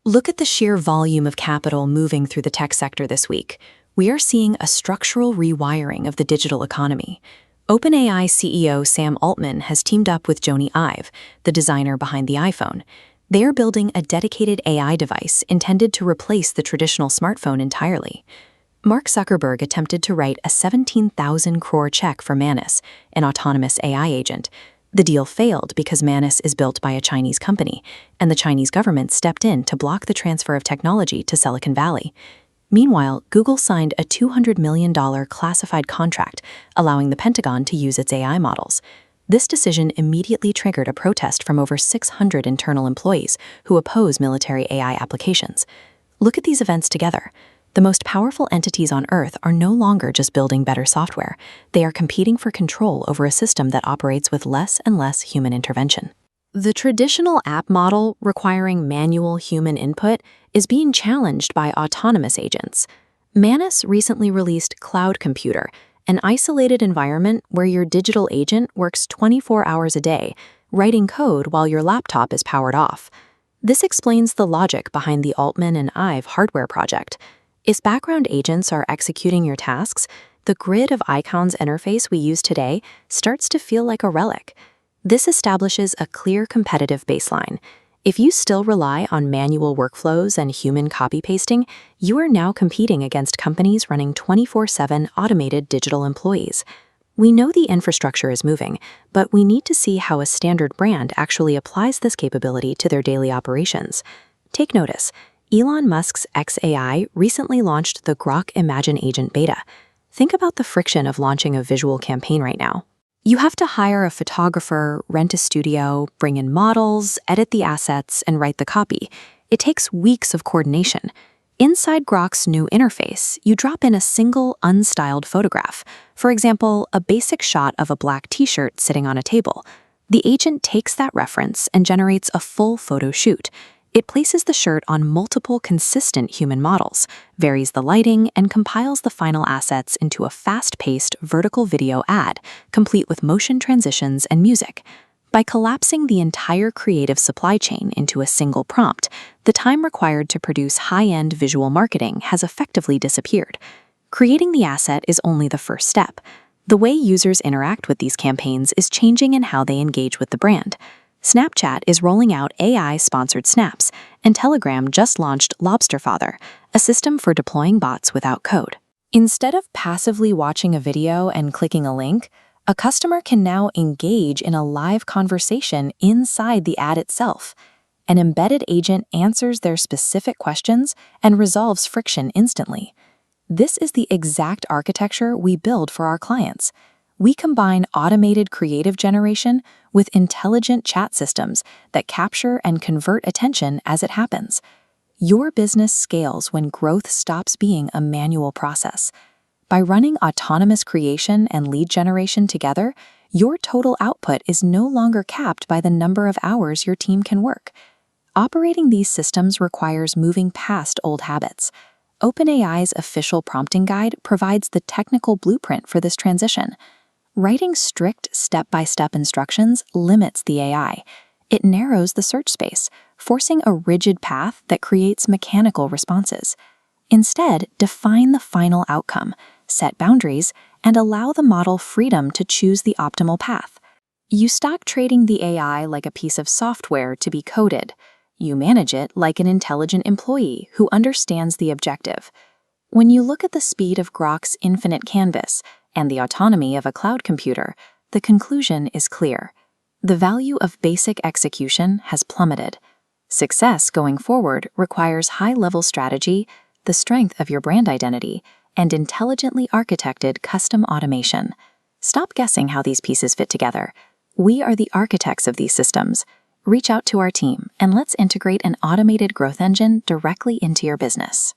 Look at the sheer volume of capital moving through the tech sector this week. We are seeing a structural rewiring of the digital economy. OpenAI CEO Sam Altman has teamed up with Jony Ive, the designer behind the iPhone. They are building a dedicated AI device intended to replace the traditional smartphone entirely. Mark Zuckerberg attempted to write a 17,000 crore check for Manus, an autonomous AI agent. The deal failed because Manus is built by a Chinese company, and the Chinese government stepped in to block the transfer of technology to Silicon Valley. Meanwhile, Google signed a $200 million classified contract, allowing the Pentagon to use its AI models. This decision immediately triggered a protest from over 600 internal employees who oppose military AI applications. Look at these events together. The most powerful entities on Earth are no longer just building better software. They are competing for control over a system that operates with less and less human intervention. The traditional app model requiring manual human input is being challenged by autonomous agents. Manus recently released Cloud Computer, an isolated environment where your digital agent works 24 hours a day, writing code while your laptop is powered off. This explains the logic behind the Altman and Ive hardware project. If background agents are executing your tasks, the grid of icons interface we use today starts to feel like a relic. This establishes a clear competitive baseline. If you still rely on manual workflows and human copy-pasting, you are now competing against companies running 24/7 automated digital employees. We know the infrastructure is moving, but we need to see how a standard brand actually applies this capability to their daily operations. Take notice. Elon Musk's xAI recently launched the Grok Imagine agent beta. Think about the friction of launching a visual campaign right now. You have to hire a photographer, rent a studio, bring in models, edit the assets, and write the copy. It takes weeks of coordination. Inside Grok's new interface, you drop in a single unstyled photograph. For example, a basic shot of a black t-shirt sitting on a table. The agent takes that reference and generates a full photo shoot. It places the shirt on multiple consistent human models, varies the lighting, and compiles the final assets into a fast-paced vertical video ad, complete with motion transitions and music. By collapsing the entire creative supply chain into a single prompt, the time required to produce high-end visual marketing has effectively disappeared. Creating the asset is only the first step. The way users interact with these campaigns is changing in how they engage with the brand. Snapchat is rolling out AI-sponsored snaps, and Telegram just launched Lobsterfather, a system for deploying bots without code. Instead of passively watching a video and clicking a link, a customer can now engage in a live conversation inside the ad itself. An embedded agent answers their specific questions and resolves friction instantly. This is the exact architecture we build for our clients. We combine automated creative generation with intelligent chat systems that capture and convert attention as it happens. Your business scales when growth stops being a manual process. By running autonomous creation and lead generation together, your total output is no longer capped by the number of hours your team can work. Operating these systems requires moving past old habits. OpenAI's official prompting guide provides the technical blueprint for this transition. Writing strict step-by-step instructions limits the AI. It narrows the search space, forcing a rigid path that creates mechanical responses. Instead, define the final outcome, set boundaries, and allow the model freedom to choose the optimal path. You stop treating the AI like a piece of software to be coded. You manage it like an intelligent employee who understands the objective. When you look at the speed of Grok's infinite canvas and the autonomy of a cloud computer, the conclusion is clear. The value of basic execution has plummeted. Success going forward requires high-level strategy, the strength of your brand identity, and intelligently architected custom automation. Stop guessing how these pieces fit together. We are the architects of these systems. Reach out to our team and let's integrate an automated growth engine directly into your business.